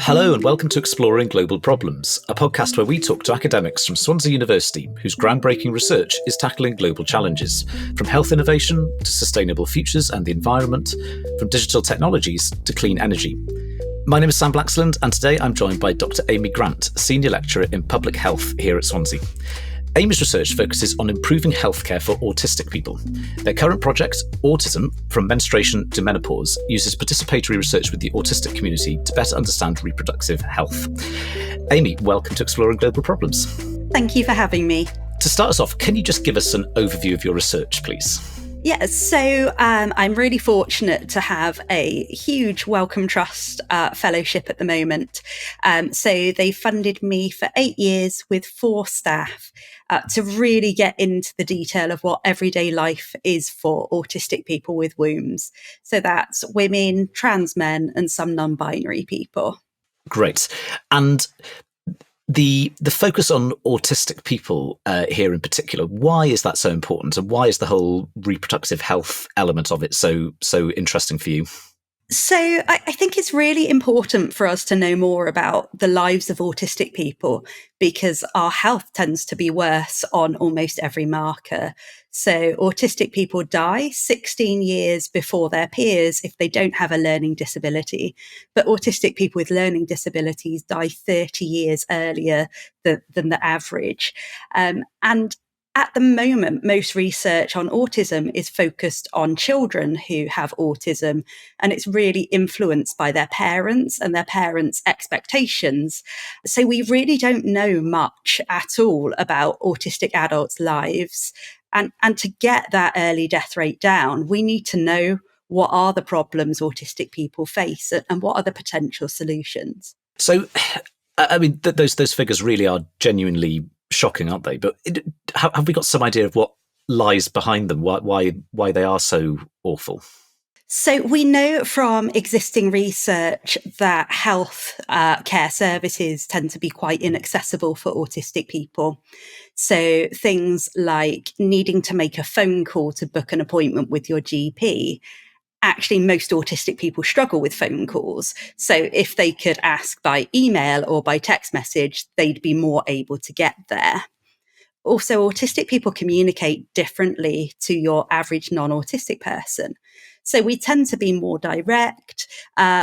Hello and welcome to Exploring Global Problems, a podcast where we talk to academics from Swansea University whose groundbreaking research is tackling global challenges, from health innovation to sustainable futures and the environment, from digital technologies to clean energy. My name is Sam Blaxland, and today I'm joined by Dr Aimee Grant, Senior Lecturer in Public Health here at Swansea. Aimee's research focuses on improving healthcare for autistic people. Their current project, Autism, From Menstruation to Menopause, uses participatory research with the autistic community to better understand reproductive health. Aimee, welcome to Exploring Global Problems. Thank you for having me. To start us off, can you just give us an overview of your research, please? Yeah, so I'm really fortunate to have a huge Wellcome Trust fellowship at the moment. So they funded me for 8 years with 4 staff to really get into the detail of what everyday life is for autistic people with wombs. So that's women, trans men, and some non-binary people. Great. And the focus on autistic people here in particular, why is that so important? And why is the whole reproductive health element of it so interesting for you? So I think it's really important for us to know more about the lives of autistic people because our health tends to be worse on almost every marker. So autistic people die 16 years before their peers if they don't have a learning disability. But autistic people with learning disabilities die 30 years earlier than the average. And at the moment, most research on autism is focused on children who have autism, and it's really influenced by their parents and their parents' expectations. So we really don't know much at all about autistic adults' lives. And to get that early death rate down, we need to know what are the problems autistic people face and what are the potential solutions. So, I mean, those figures really are genuinely shocking, aren't they? But have we got some idea of what lies behind them? Why they are so awful? So we know from existing research that health care services tend to be quite inaccessible for autistic people. So things like needing to make a phone call to book an appointment with your GP. Actually, most autistic people struggle with phone calls. So if they could ask by email or by text message, they'd be more able to get there. Also, autistic people communicate differently to your average non-autistic person. So we tend to be more direct.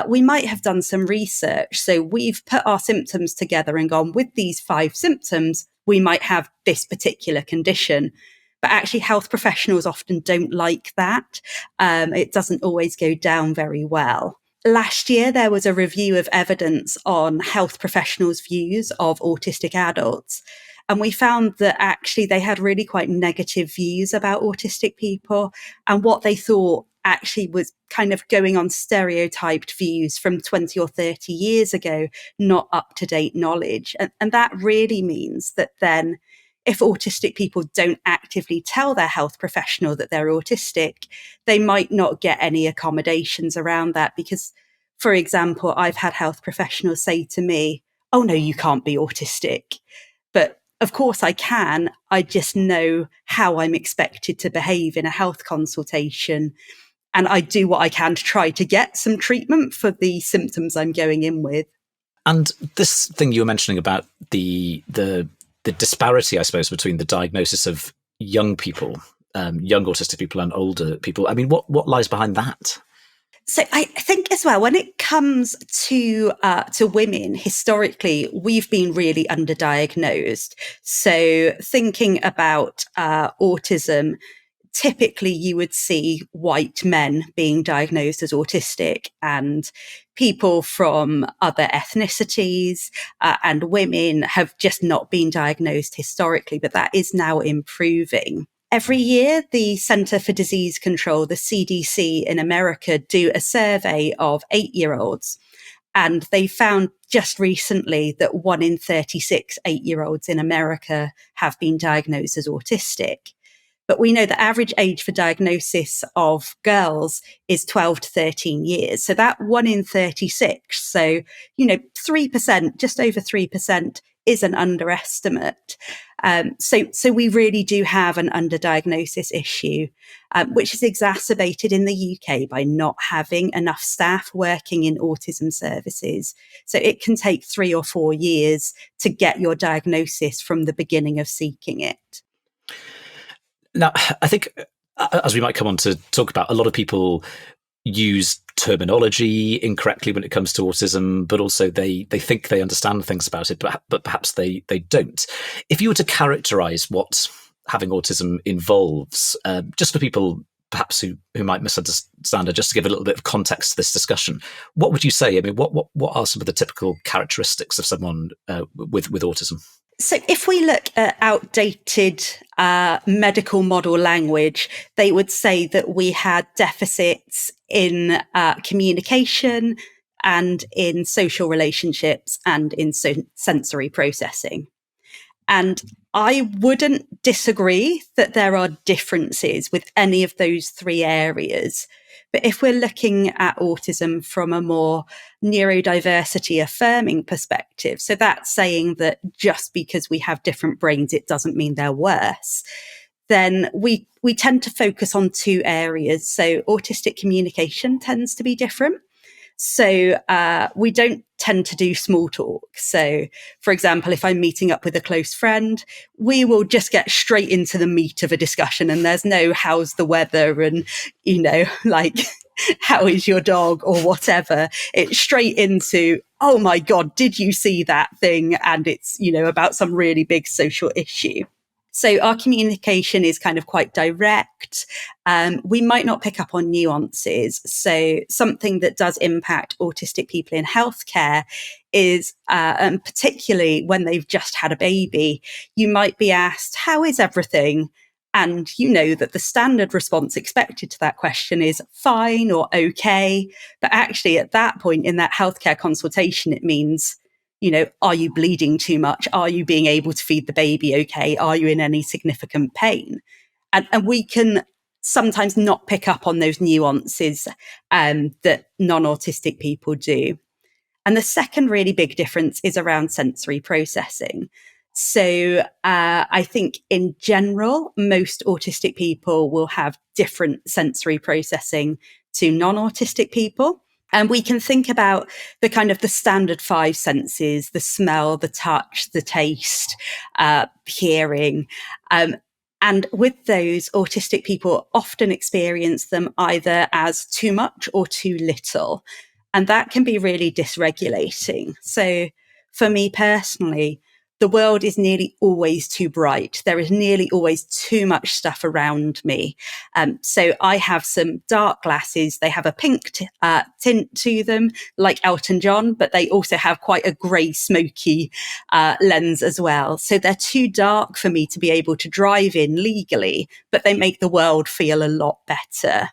We might have done some research. So we've put our symptoms together and gone, with these 5 symptoms, we might have this particular condition. But actually, health professionals often don't like that. It doesn't always go down very well. Last year, there was a review of evidence on health professionals' views of autistic adults. And we found that actually they had really quite negative views about autistic people. And what they thought actually was kind of going on stereotyped views from 20 or 30 years ago, not up-to-date knowledge. And that really means that then if autistic people don't actively tell their health professional that they're autistic, they might not get any accommodations around that. Because, for example, I've had health professionals say to me, "Oh no, you can't be autistic." But of course I can. I just know how I'm expected to behave in a health consultation. And I do what I can to try to get some treatment for the symptoms I'm going in with. And this thing you were mentioning about the disparity, I suppose, between the diagnosis of young people, young autistic people and older people. I mean, what lies behind that? So I think as well, when it comes to women, historically, we've been really underdiagnosed. So thinking about autism, typically you would see white men being diagnosed as autistic and people from other ethnicities and women have just not been diagnosed historically, but that is now improving. Every year, the Centre for Disease Control, the CDC in America, do a survey of 8-year-olds. And they found just recently that 1 in 36 8-year-olds in America have been diagnosed as autistic. But we know the average age for diagnosis of girls is 12 to 13 years. So that 1 in 36, so, 3%, just over 3% is an underestimate. So we really do have an underdiagnosis issue, which is exacerbated in the UK by not having enough staff working in autism services. So it can take 3 or 4 years to get your diagnosis from the beginning of seeking it. Now, I think, as we might come on to talk about, a lot of people use terminology incorrectly when it comes to autism, but also they think they understand things about it, but perhaps they don't. If you were to characterize what having autism involves, just for people perhaps who might misunderstand, or just to give a little bit of context to this discussion, what would you say? I mean, what are some of the typical characteristics of someone with autism? So if we look at outdated medical model language, they would say that we had deficits in communication and in social relationships and in sensory processing. And I wouldn't disagree that there are differences with any of those 3 areas. But if we're looking at autism from a more neurodiversity affirming perspective, so that's saying that just because we have different brains, it doesn't mean they're worse, then we tend to focus on 2 areas. So autistic communication tends to be different. So we don't tend to do small talk. So, for example, if I'm meeting up with a close friend, we will just get straight into the meat of a discussion, and there's no how's the weather and, like, how is your dog or whatever. It's straight into, oh my God, did you see that thing? And it's, about some really big social issue. So our communication is kind of quite direct. We might not pick up on nuances. So something that does impact autistic people in healthcare is, and particularly when they've just had a baby, you might be asked, how is everything? And you know that the standard response expected to that question is fine or okay. But actually at that point in that healthcare consultation, it means, are you bleeding too much? Are you being able to feed the baby okay? Are you in any significant pain? And we can sometimes not pick up on those nuances that non-autistic people do. And the second really big difference is around sensory processing. So I think in general, most autistic people will have different sensory processing to non-autistic people. And we can think about the kind of the standard 5 senses: the smell, the touch, the taste, hearing. And with those, autistic people often experience them either as too much or too little. And that can be really dysregulating. So for me personally, the world is nearly always too bright. There is nearly always too much stuff around me. So I have some dark glasses. They have a pink tint to them, like Elton John, but they also have quite a grey, smoky lens as well. So they're too dark for me to be able to drive in legally, but they make the world feel a lot better.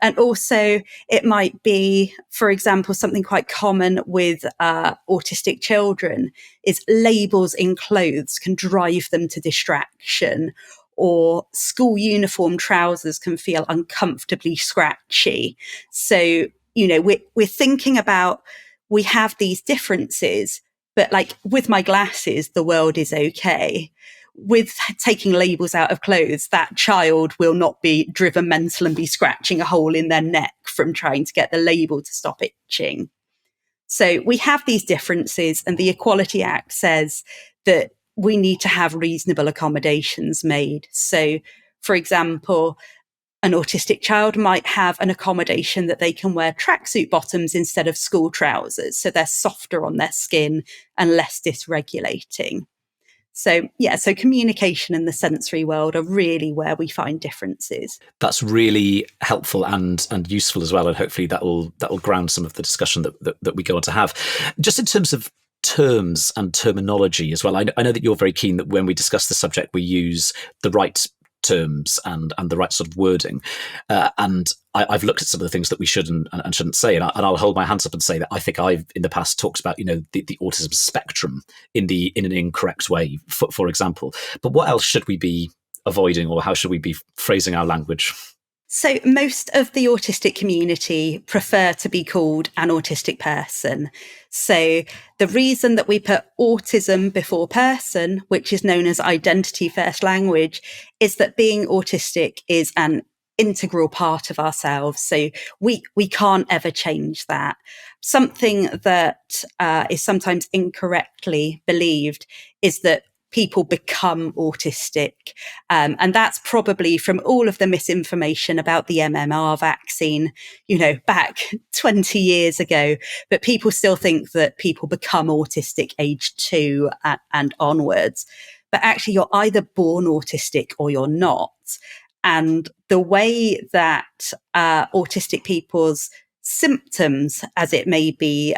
And also it might be, for example, something quite common with autistic children is labels in clothes can drive them to distraction, or school uniform trousers can feel uncomfortably scratchy. So, we're thinking about, we have these differences, but like with my glasses, the world is okay. With taking labels out of clothes, that child will not be driven mental and be scratching a hole in their neck from trying to get the label to stop itching. So we have these differences, and the Equality Act says that we need to have reasonable accommodations made. So, for example, an autistic child might have an accommodation that they can wear tracksuit bottoms instead of school trousers, so they're softer on their skin and less dysregulating. So communication and the sensory world are really where we find differences. That's really helpful and useful as well, and hopefully that will ground some of the discussion that we go on to have. Just in terms of terms and terminology as well, I know that you're very keen that when we discuss the subject, we use the right terms and the right sort of wording. And I've looked at some of the things that we should and shouldn't say, and I'll hold my hands up and say that I think I've in the past talked about the autism spectrum in an incorrect way, for example. But what else should we be avoiding, or how should we be phrasing our language? So most of the autistic community prefer to be called an autistic person. So the reason that we put autism before person, which is known as identity first language, is that being autistic is an integral part of ourselves. So we can't ever change that. Something that is sometimes incorrectly believed is that people become autistic. And that's probably from all of the misinformation about the MMR vaccine, back 20 years ago. But people still think that people become autistic age 2 and onwards. But actually, you're either born autistic or you're not. And the way that autistic people's symptoms, as it may be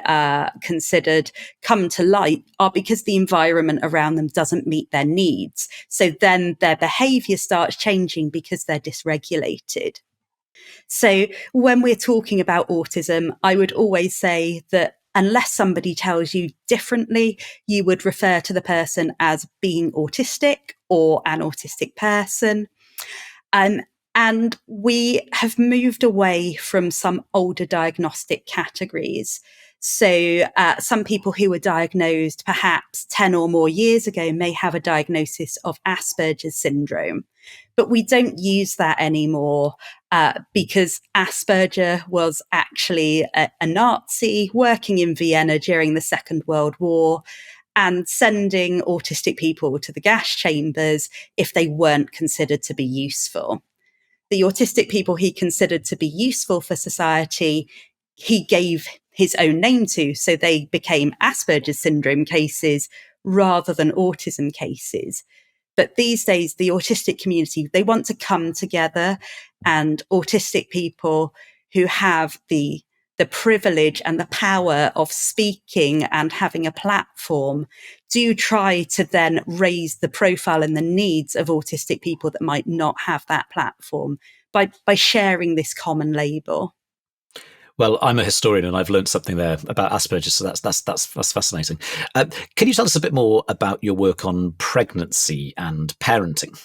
considered, come to light are because the environment around them doesn't meet their needs. So then their behavior starts changing because they're dysregulated. So when we're talking about autism, I would always say that unless somebody tells you differently, you would refer to the person as being autistic or an autistic person. And we have moved away from some older diagnostic categories. So some people who were diagnosed perhaps 10 or more years ago may have a diagnosis of Asperger's syndrome. But we don't use that anymore because Asperger was actually a Nazi working in Vienna during the Second World War and sending autistic people to the gas chambers if they weren't considered to be useful. The autistic people he considered to be useful for society, he gave his own name to. So they became Asperger's syndrome cases rather than autism cases. But these days, the autistic community, they want to come together, and autistic people who have the privilege and the power of speaking and having a platform do try to then raise the profile and the needs of autistic people that might not have that platform by sharing this common label. Well, I'm a historian and I've learned something there about Asperger's, so that's fascinating. Can you tell us a bit more about your work on pregnancy and parenting?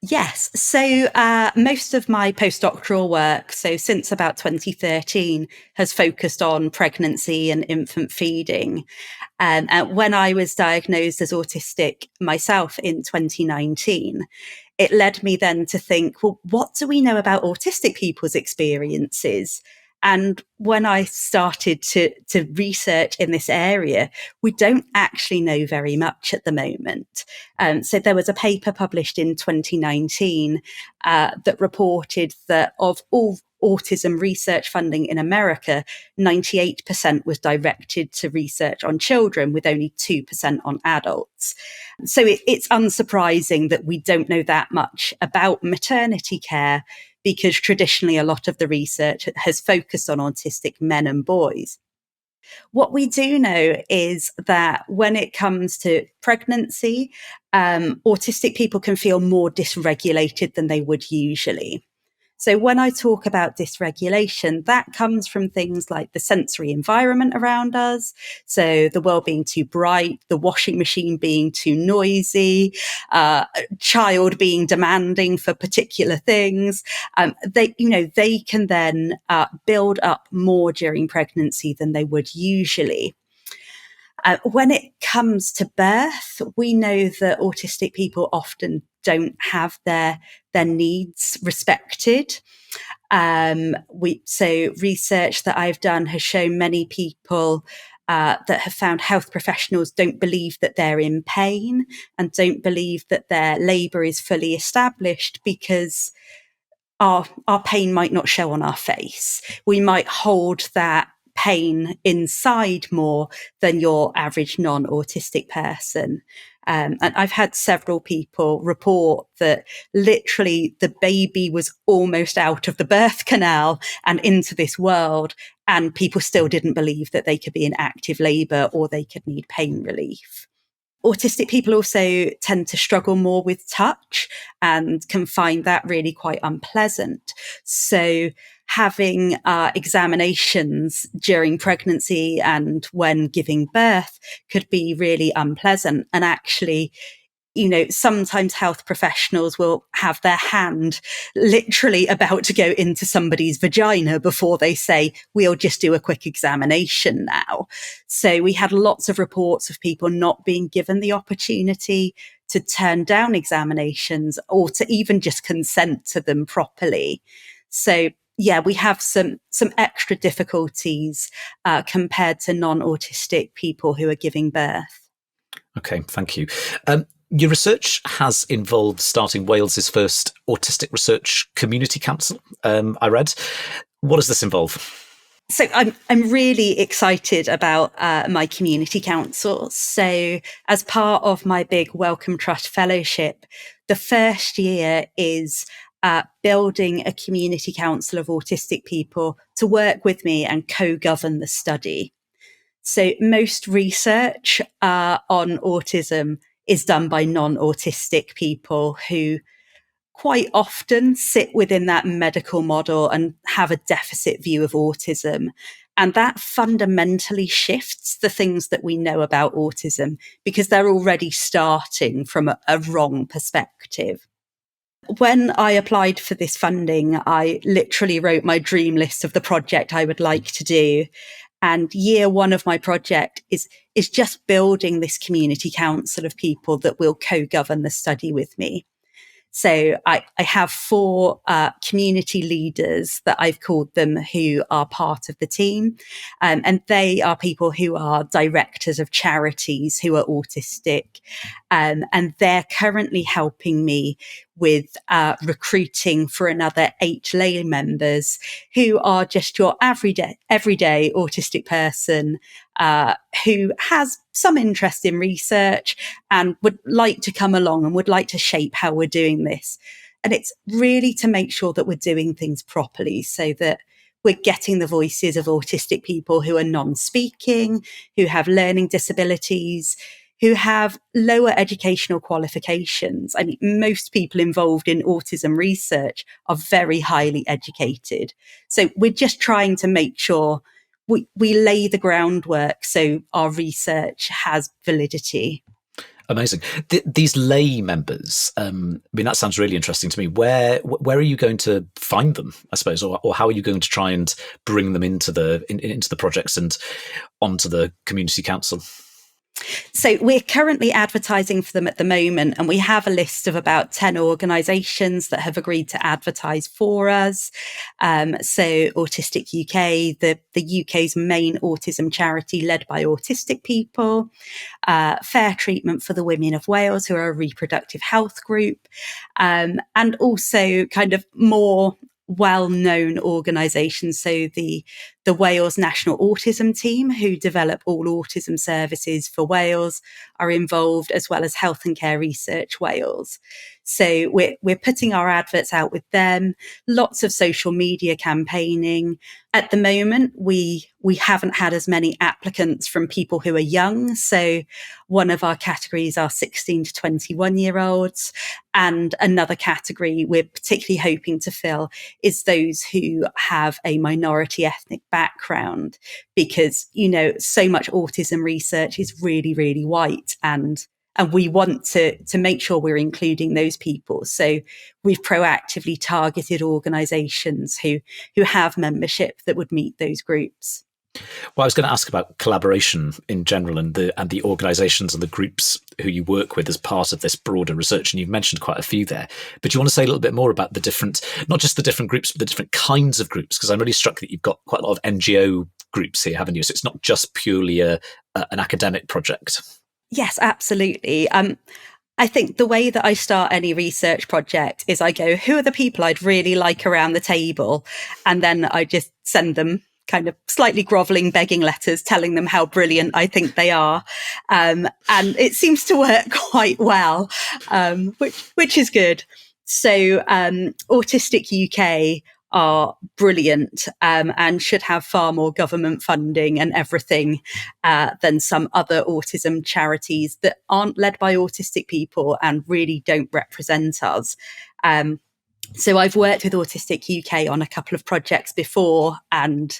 Yes. So most of my postdoctoral work, so since about 2013, has focused on pregnancy and infant feeding. And when I was diagnosed as autistic myself in 2019, it led me then to think, well, what do we know about autistic people's experiences? And when I started to research in this area, we don't actually know very much at the moment. So there was a paper published in 2019 that reported that of all autism research funding in America, 98% was directed to research on children, with only 2% on adults. So it's unsurprising that we don't know that much about maternity care, because traditionally a lot of the research has focused on autistic men and boys. What we do know is that when it comes to pregnancy, autistic people can feel more dysregulated than they would usually. So when I talk about dysregulation, that comes from things like the sensory environment around us. So the world being too bright, the washing machine being too noisy, a child being demanding for particular things. They can then build up more during pregnancy than they would usually. When it comes to birth, we know that autistic people often don't have their needs respected. So research that I've done has shown many people that have found health professionals don't believe that they're in pain and don't believe that their labour is fully established because our pain might not show on our face. We might hold that pain inside more than your average non-autistic person. And I've had several people report that literally the baby was almost out of the birth canal and into this world, and people still didn't believe that they could be in active labour or they could need pain relief. Autistic people also tend to struggle more with touch and can find that really quite unpleasant. So having examinations during pregnancy and when giving birth could be really unpleasant. And actually, sometimes health professionals will have their hand literally about to go into somebody's vagina before they say, we'll just do a quick examination now. So we had lots of reports of people not being given the opportunity to turn down examinations or to even just consent to them properly. So yeah, we have some extra difficulties compared to non-autistic people who are giving birth. Okay, thank you. Your research has involved starting Wales's first autistic research community council, I read. What does this involve? So I'm really excited about my community council. So as part of my big Wellcome Trust Fellowship, the first year is building a community council of autistic people to work with me and co-govern the study. So most research on autism is done by non-autistic people who quite often sit within that medical model and have a deficit view of autism. And that fundamentally shifts the things that we know about autism because they're already starting from a wrong perspective. When I applied for this funding, I literally wrote my dream list of the project I would like to do. And year one of my project is just building this community council of people that will co-govern the study with me. So I have 4 community leaders that I've called them who are part of the team. And they are people who are directors of charities who are autistic. And they're currently helping me with recruiting for another 8 lay members who are just your everyday autistic person who has some interest in research and would like to come along and would like to shape how we're doing this. And it's really to make sure that we're doing things properly so that we're getting the voices of autistic people who are non-speaking, who have learning disabilities, who have lower educational qualifications. I mean, most people involved in autism research are very highly educated. So we're just trying to make sure we lay the groundwork so our research has validity. Amazing. These lay members, I mean, that sounds really interesting to me. Where are you going to find them, I suppose, or how are you going to try and bring them into the projects and onto the community council? So we're currently advertising for them at the moment, and we have a list of about 10 organisations that have agreed to advertise for us. So Autistic UK, the UK's main autism charity led by autistic people, Fair Treatment for the Women of Wales, who are a reproductive health group, and also kind of more well-known organisations. So the Wales National Autism Team, who develop all autism services for Wales, are involved, as well as Health and Care Research Wales. So we're putting our adverts out with them, lots of social media campaigning. At the moment, we haven't had as many applicants from people who are young. So one of our categories are 16 to 21-year-olds. And another category we're particularly hoping to fill is those who have a minority ethnic background, because, so much autism research is really, really white, and we want to make sure we're including those people. So we've proactively targeted organisations who have membership that would meet those groups. Well, I was going to ask about collaboration in general and the organisations and the groups who you work with as part of this broader research. And you've mentioned quite a few there. But do you want to say a little bit more about the different, not just the different groups, but the different kinds of groups? Because I'm really struck that you've got quite a lot of NGO groups here, haven't you? So it's not just purely an academic project. Yes, absolutely. I think the way that I start any research project is I go, who are the people I'd really like around the table? And then I just send them kind of slightly groveling, begging letters telling them how brilliant I think they are. And it seems to work quite well, which is good. So Autistic UK are brilliant and should have far more government funding and everything than some other autism charities that aren't led by autistic people and really don't represent us. So I've worked with Autistic UK on a couple of projects before, and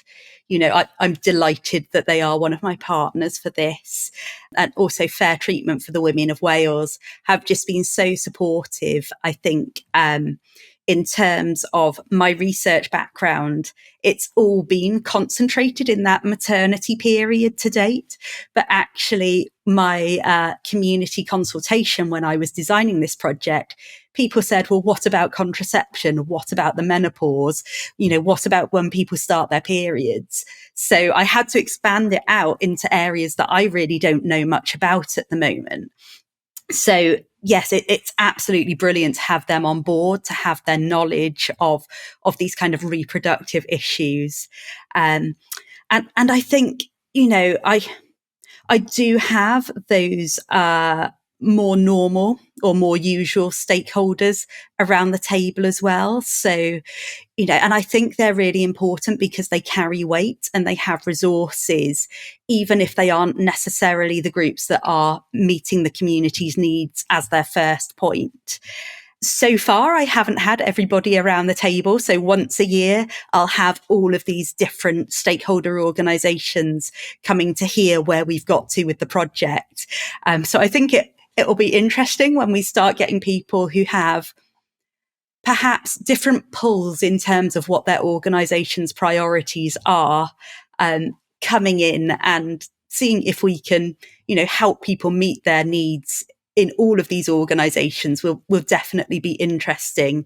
I'm delighted that they are one of my partners for this. And also Fair Treatment for the Women of Wales have just been so supportive. I think in terms of my research background, it's all been concentrated in that maternity period to date. But actually, my community consultation when I was designing this project, people said, well, what about contraception? What about the menopause? What about when people start their periods? So I had to expand it out into areas that I really don't know much about at the moment. So yes, it's absolutely brilliant to have them on board, to have their knowledge of these kind of reproductive issues. And I think, I do have those more normal or more usual stakeholders around the table as well. So, and I think they're really important because they carry weight and they have resources, even if they aren't necessarily the groups that are meeting the community's needs as their first point. So far, I haven't had everybody around the table. So once a year, I'll have all of these different stakeholder organisations coming to hear where we've got to with the project. So I think it'll be interesting when we start getting people who have perhaps different pulls in terms of what their organisation's priorities are, coming in and seeing if we can, help people meet their needs in all of these organisations will definitely be interesting.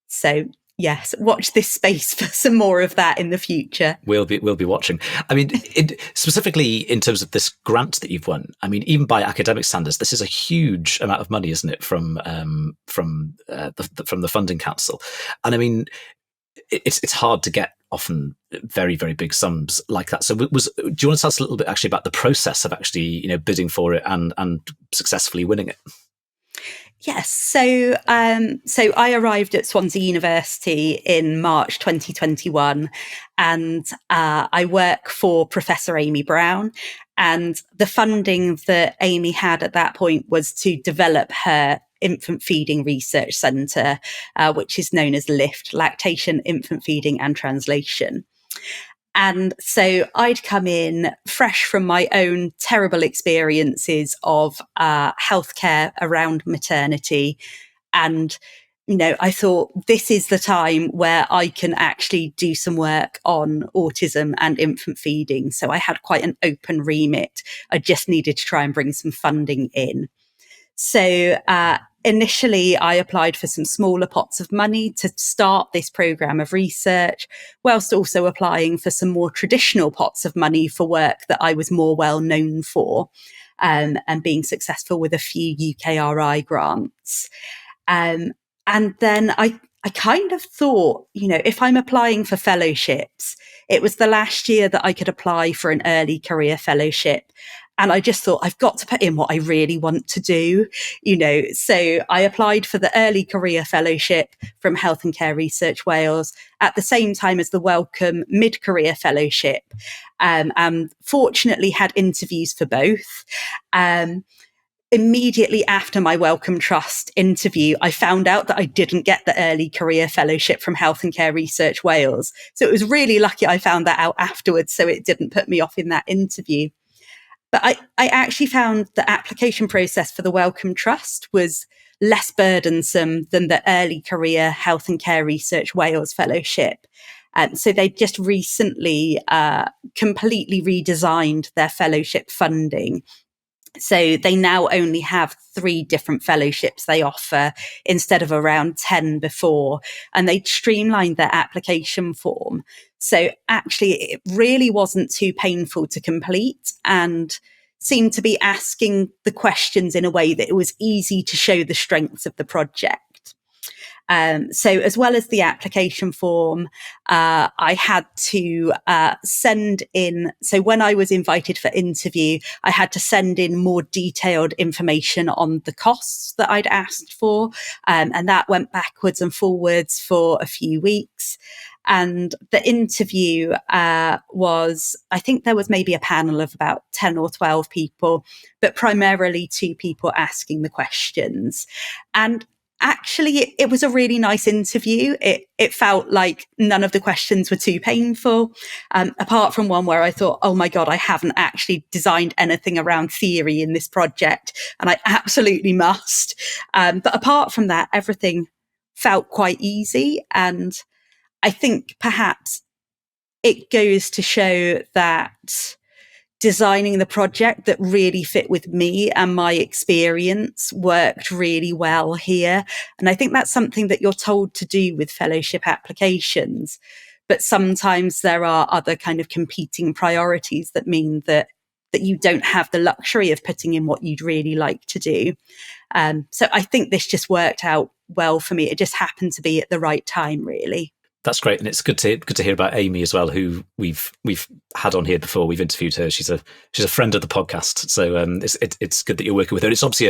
So yes, watch this space for some more of that in the future. We'll be watching. I mean, specifically in terms of this grant that you've won. I mean, even by academic standards, this is a huge amount of money, isn't it? From the funding council, and I mean, it's hard to get often very, very big sums like that. So do you want to tell us a little bit actually about the process of actually bidding for it and successfully winning it? Yes. So I arrived at Swansea University in March 2021, and I work for Professor Aimee Brown. And the funding that Aimee had at that point was to develop her infant feeding research centre, which is known as LIFT, Lactation, Infant Feeding and Translation. And so I'd come in fresh from my own terrible experiences of healthcare around maternity. And, I thought this is the time where I can actually do some work on autism and infant feeding. So I had quite an open remit. I just needed to try and bring some funding in. So initially, I applied for some smaller pots of money to start this programme of research, whilst also applying for some more traditional pots of money for work that I was more well known for, and being successful with a few UKRI grants. And then I kind of thought, if I'm applying for fellowships, it was the last year that I could apply for an early career fellowship. And I just thought, I've got to put in what I really want to do, So I applied for the Early Career Fellowship from Health and Care Research Wales at the same time as the Wellcome Mid-Career Fellowship, and fortunately had interviews for both. Immediately after my Wellcome Trust interview, I found out that I didn't get the Early Career Fellowship from Health and Care Research Wales. So it was really lucky I found that out afterwards, so it didn't put me off in that interview. But I actually found the application process for the Wellcome Trust was less burdensome than the Early Career Health and Care Research Wales Fellowship. So they just recently completely redesigned their fellowship funding. So they now only have 3 different fellowships they offer instead of around 10 before, and they streamlined their application form. So actually, it really wasn't too painful to complete and seemed to be asking the questions in a way that it was easy to show the strengths of the project. So as well as the application form, I had to send in. So when I was invited for interview, I had to send in more detailed information on the costs that I'd asked for. And that went backwards and forwards for a few weeks. And the interview was, I think there was maybe a panel of about 10 or 12 people, but primarily 2 people asking the questions. And actually, it was a really nice interview. It felt like none of the questions were too painful, apart from one where I thought, oh my God, I haven't actually designed anything around theory in this project, and I absolutely must. But apart from that, everything felt quite easy. And I think perhaps it goes to show that designing the project that really fit with me and my experience worked really well here. And I think that's something that you're told to do with fellowship applications. But sometimes there are other kind of competing priorities that mean that you don't have the luxury of putting in what you'd really like to do. So I think this just worked out well for me. It just happened to be at the right time, really. That's great, and it's good to hear about Aimee as well, who we've had on here before. We've interviewed her. She's a friend of the podcast, so it's good that you're working with her. It's obviously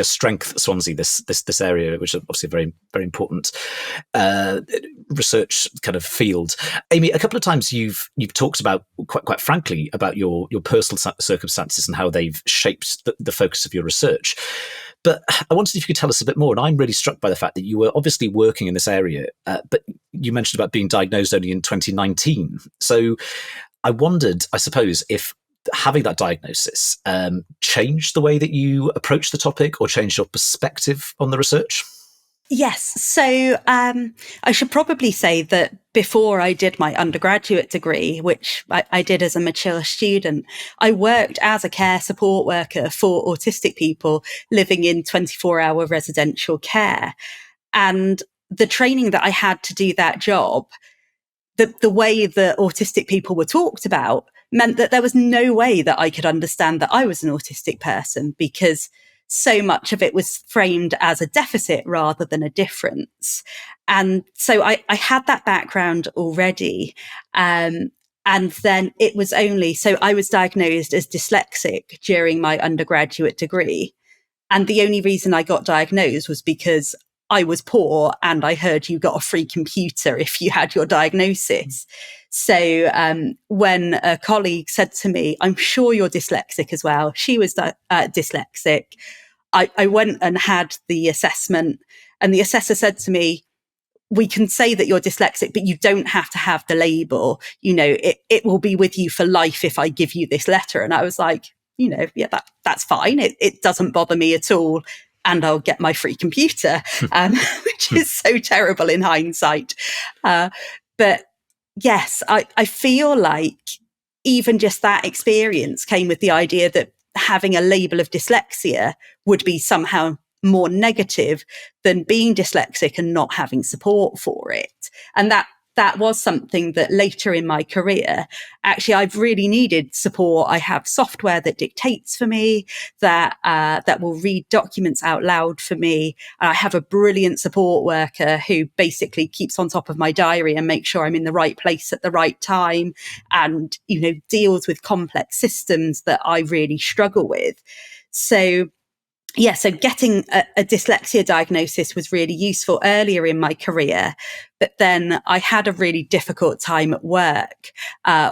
a strength at Swansea, this area, which is obviously a very, very important research kind of field. Aimee, a couple of times you've talked about quite frankly about your personal circumstances and how they've shaped the focus of your research. But I wondered if you could tell us a bit more. And I'm really struck by the fact that you were obviously working in this area, but you mentioned about being diagnosed only in 2019. So I wondered, I suppose, if having that diagnosis changed the way that you approach the topic or changed your perspective on the research? Yes. So I should probably say that before I did my undergraduate degree, which I did as a mature student, I worked as a care support worker for autistic people living in 24-hour residential care. And the training that I had to do that job, the way that autistic people were talked about meant that there was no way that I could understand that I was an autistic person, because so much of it was framed as a deficit rather than a difference. And so I had that background already. And then it was so I was diagnosed as dyslexic during my undergraduate degree. And the only reason I got diagnosed was because I was poor and I heard you got a free computer if you had your diagnosis. So when a colleague said to me, I'm sure you're dyslexic as well, she was dyslexic, I went and had the assessment, and the assessor said to me, we can say that you're dyslexic, but you don't have to have the label. You know, it will be with you for life if I give you this letter. And I was like, yeah, that's fine. It doesn't bother me at all. And I'll get my free computer, which is so terrible in hindsight. But yes, I feel like even just that experience came with the idea that having a label of dyslexia would be somehow more negative than being dyslexic and not having support for it. And that was something that later in my career, actually, I've really needed support. I have software that dictates for me, that will read documents out loud for me. And I have a brilliant support worker who basically keeps on top of my diary and makes sure I'm in the right place at the right time, and, deals with complex systems that I really struggle with. So getting a dyslexia diagnosis was really useful earlier in my career. But then I had a really difficult time at work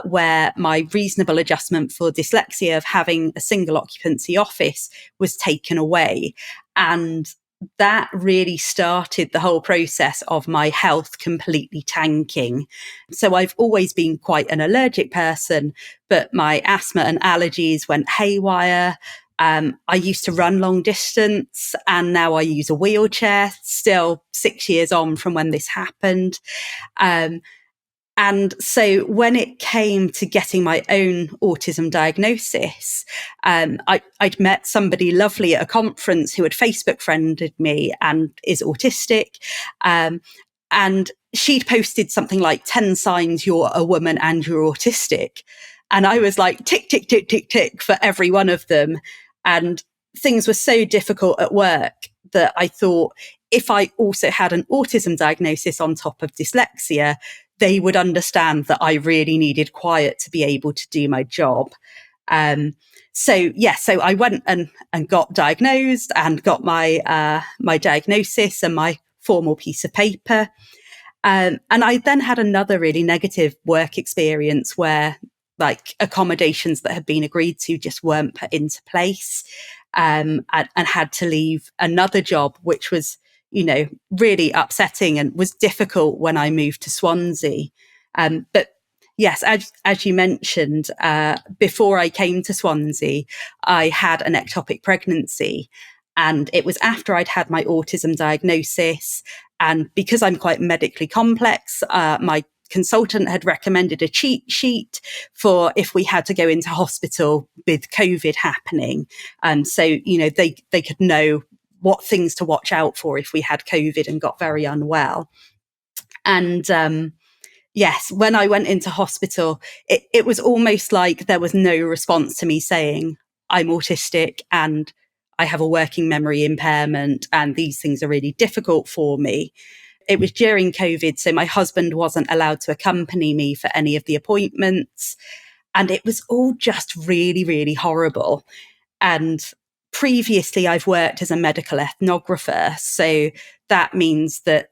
where my reasonable adjustment for dyslexia of having a single occupancy office was taken away. And that really started the whole process of my health completely tanking. So I've always been quite an allergic person, but my asthma and allergies went haywire. I used to run long distance, and now I use a wheelchair, still 6 years on from when this happened. And so when it came to getting my own autism diagnosis, I'd met somebody lovely at a conference who had Facebook friended me and is autistic. And she'd posted something like 10 signs you're a woman and you're autistic. And I was like, tick, tick, tick, tick, tick for every one of them. And things were so difficult at work that I thought if I also had an autism diagnosis on top of dyslexia, they would understand that I really needed quiet to be able to do my job. So I went and got diagnosed and got my diagnosis and my formal piece of paper. And I then had another really negative work experience where accommodations that had been agreed to just weren't put into place, and had to leave another job, which was, really upsetting and was difficult when I moved to Swansea. But yes, as you mentioned, before I came to Swansea, I had an ectopic pregnancy. And it was after I'd had my autism diagnosis. And because I'm quite medically complex, my consultant had recommended a cheat sheet for if we had to go into hospital with COVID happening. So, they could know what things to watch out for if we had COVID and got very unwell. And yes, when I went into hospital, it was almost like there was no response to me saying, I'm autistic and I have a working memory impairment and these things are really difficult for me. It was during COVID, so my husband wasn't allowed to accompany me for any of the appointments. And it was all just really, really horrible. And previously, I've worked as a medical ethnographer. So that means that,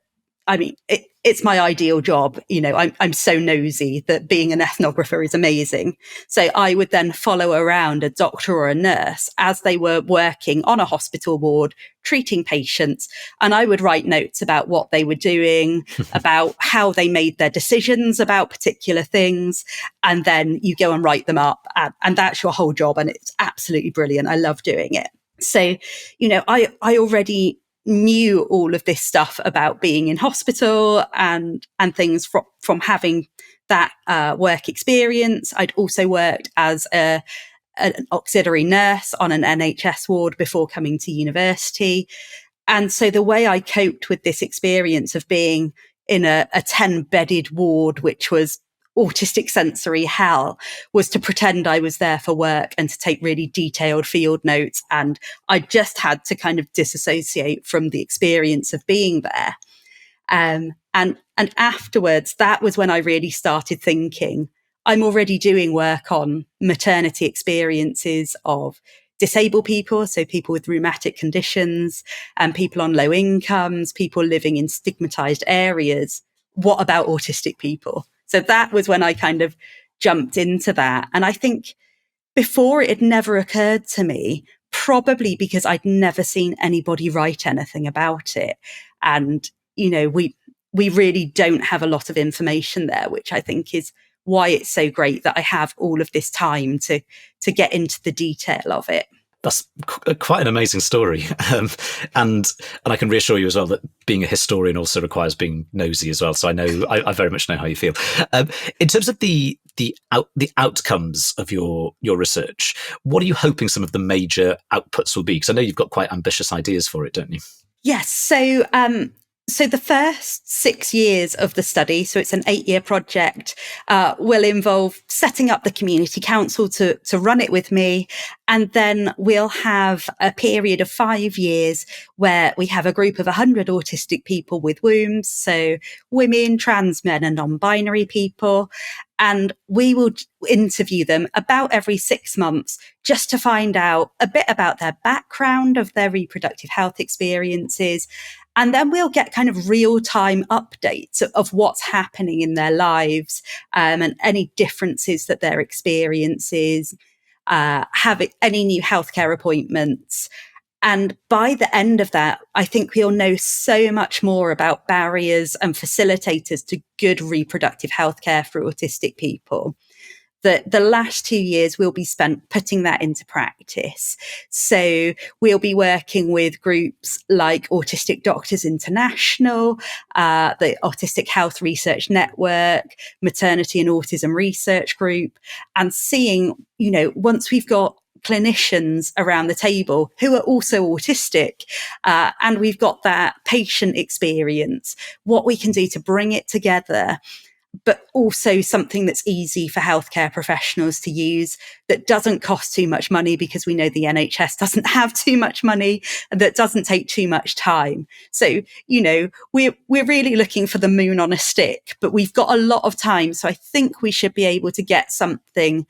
it's my ideal job. I'm so nosy that being an ethnographer is amazing. So I would then follow around a doctor or a nurse as they were working on a hospital ward, treating patients. And I would write notes about what they were doing, about how they made their decisions about particular things. And then you go and write them up. And that's your whole job. And it's absolutely brilliant. I love doing it. So, I already knew all of this stuff about being in hospital and things from having that work experience. I'd also worked as an auxiliary nurse on an NHS ward before coming to university. And so the way I coped with this experience of being in a 10-bedded ward, which was autistic sensory hell, was to pretend I was there for work and to take really detailed field notes. And I just had to kind of disassociate from the experience of being there. And afterwards, that was when I really started thinking, I'm already doing work on maternity experiences of disabled people, so people with rheumatic conditions and people on low incomes, people living in stigmatized areas. What about autistic people? So that was when I kind of jumped into that. And I think before it had never occurred to me, probably because I'd never seen anybody write anything about it. And, we really don't have a lot of information there, which I think is why it's so great that I have all of this time to get into the detail of it. That's quite an amazing story. And I can reassure you as well that being a historian also requires being nosy as well. So I very much know how you feel. In terms of the outcomes of your research, what are you hoping some of the major outputs will be? Because I know you've got quite ambitious ideas for it, don't you? Yes. So the first 6 years of the study, so it's an 8-year project, will involve setting up the community council to run it with me. And then we'll have a period of 5 years where we have a group of 100 autistic people with wombs, so women, trans men and non-binary people. And we will interview them about every 6 months just to find out a bit about their background, of their reproductive health experiences. And then we'll get kind of real-time updates of what's happening in their lives, and any differences that they're experiencing, having any new healthcare appointments. And by the end of that, I think we'll know so much more about barriers and facilitators to good reproductive healthcare for autistic people. The last 2 years will be spent putting that into practice. So we'll be working with groups like Autistic Doctors International, the Autistic Health Research Network, Maternity and Autism Research Group, and seeing, once we've got clinicians around the table who are also autistic, and we've got that patient experience, what we can do to bring it together, but also something that's easy for healthcare professionals to use, that doesn't cost too much money, because we know the NHS doesn't have too much money, and that doesn't take too much time. So, we're really looking for the moon on a stick, but we've got a lot of time. So I think we should be able to get something,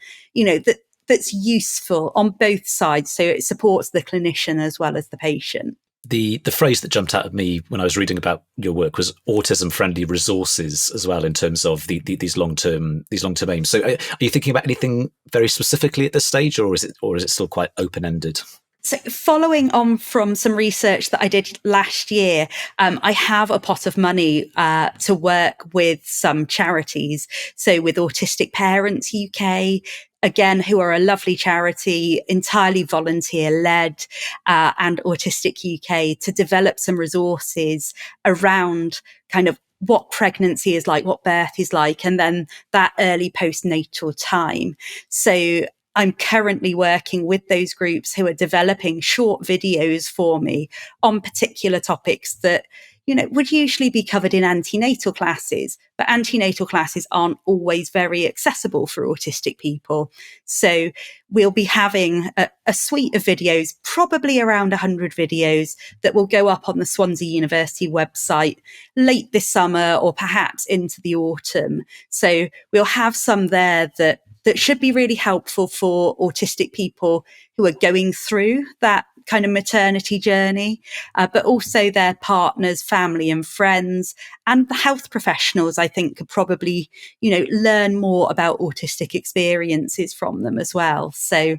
that's useful on both sides. So it supports the clinician as well as the patient. The phrase that jumped out at me when I was reading about your work was autism-friendly resources as well, in terms of these long-term aims. So, are you thinking about anything very specifically at this stage, or is it still quite open-ended? So, following on from some research that I did last year, I have a pot of money to work with some charities. So, with Autistic Parents UK, again, who are a lovely charity, entirely volunteer led, and Autistic UK, to develop some resources around kind of what pregnancy is like, what birth is like, and then that early postnatal time. So, I'm currently working with those groups who are developing short videos for me on particular topics that, would usually be covered in antenatal classes, but antenatal classes aren't always very accessible for autistic people. So we'll be having a suite of videos, probably around 100 videos, that will go up on the Swansea University website late this summer or perhaps into the autumn. So we'll have some there that should be really helpful for autistic people who are going through that kind of maternity journey, but also their partners, family and friends, and the health professionals, I think, could probably, learn more about autistic experiences from them as well. So,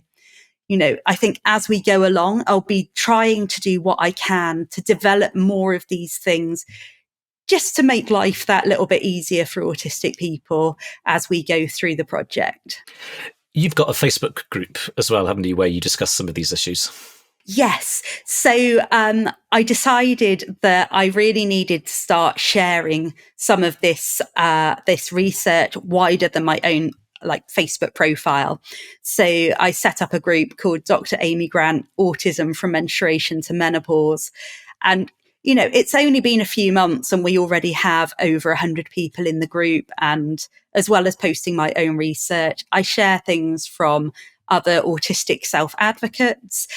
I think as we go along, I'll be trying to do what I can to develop more of these things, just to make life that little bit easier for autistic people as we go through the project. You've got a Facebook group as well, haven't you, where you discuss some of these issues? Yes. So I decided that I really needed to start sharing some of this research wider than my own Facebook profile. So I set up a group called Dr Aimee Grant Autism from Menstruation to Menopause. And it's only been a few months and we already have over 100 people in the group. And as well as posting my own research, I share things from other autistic self-advocates.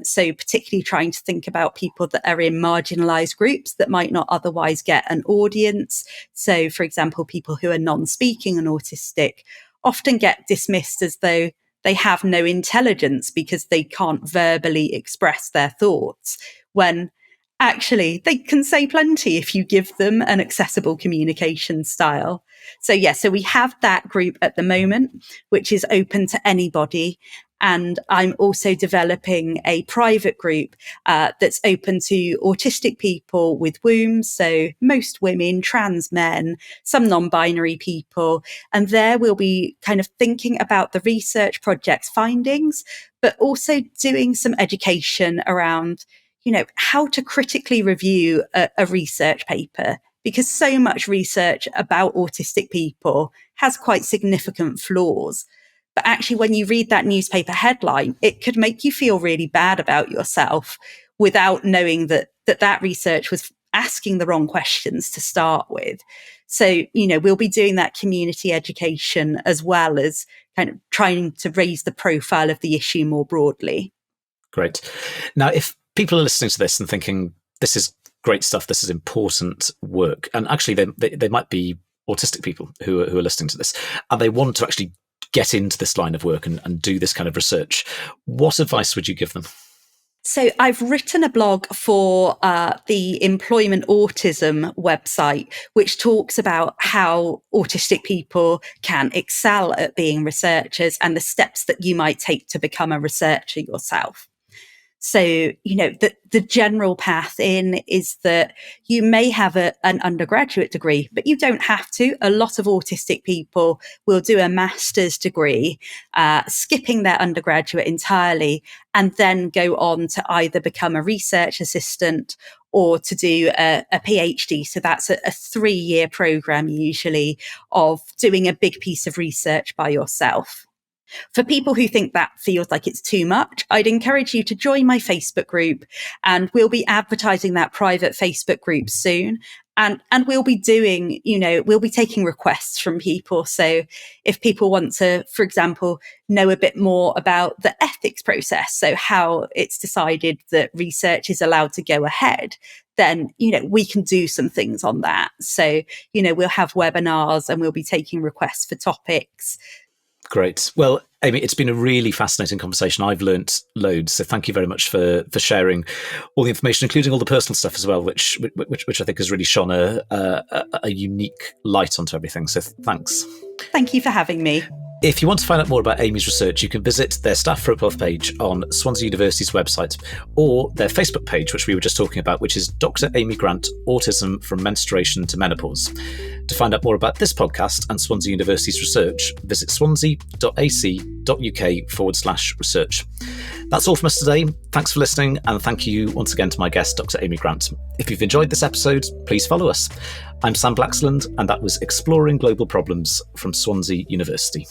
So particularly trying to think about people that are in marginalised groups that might not otherwise get an audience. So, for example, people who are non-speaking and autistic often get dismissed as though they have no intelligence because they can't verbally express their thoughts, when actually they can say plenty if you give them an accessible communication style. So so we have that group at the moment, which is open to anybody. And I'm also developing a private group that's open to autistic people with wombs. So most women, trans men, some non-binary people. And there we'll be kind of thinking about the research project's findings, but also doing some education around, how to critically review a research paper, because so much research about autistic people has quite significant flaws. But actually, when you read that newspaper headline, it could make you feel really bad about yourself without knowing that research was asking the wrong questions to start with. So, we'll be doing that community education as well as kind of trying to raise the profile of the issue more broadly. Great. Now, if people are listening to this and thinking, this is great stuff, this is important work, and actually they might be autistic people who are listening to this, and they want to actually get into this line of work and do this kind of research, what advice would you give them? So I've written a blog for the Employment Autism website, which talks about how autistic people can excel at being researchers and the steps that you might take to become a researcher yourself. So, the general path in is that you may have an undergraduate degree, but you don't have to. A lot of autistic people will do a master's degree, skipping their undergraduate entirely, and then go on to either become a research assistant or to do a PhD. So that's a 3-year program usually of doing a big piece of research by yourself. For people who think that feels like it's too much, I'd encourage you to join my Facebook group, and we'll be advertising that private Facebook group soon. And we'll be doing, we'll be taking requests from people. So if people want to, for example, know a bit more about the ethics process, so how it's decided that research is allowed to go ahead, then, we can do some things on that. So, we'll have webinars and we'll be taking requests for topics. Great. Well, Aimee, it's been a really fascinating conversation. I've learnt loads, so thank you very much for sharing all the information, including all the personal stuff as well, which I think has really shone a unique light onto everything. So thanks. Thank you for having me. If you want to find out more about Aimee's research, you can visit their staff profile page on Swansea University's website, or their Facebook page, which we were just talking about, which is Dr Aimee Grant Autism from Menstruation to Menopause. To find out more about this podcast and Swansea University's research, visit swansea.ac.uk/research. That's all from us today. Thanks for listening, and thank you once again to my guest, Dr Aimee Grant. If you've enjoyed this episode, please follow us. I'm Sam Blaxland, and that was Exploring Global Problems from Swansea University.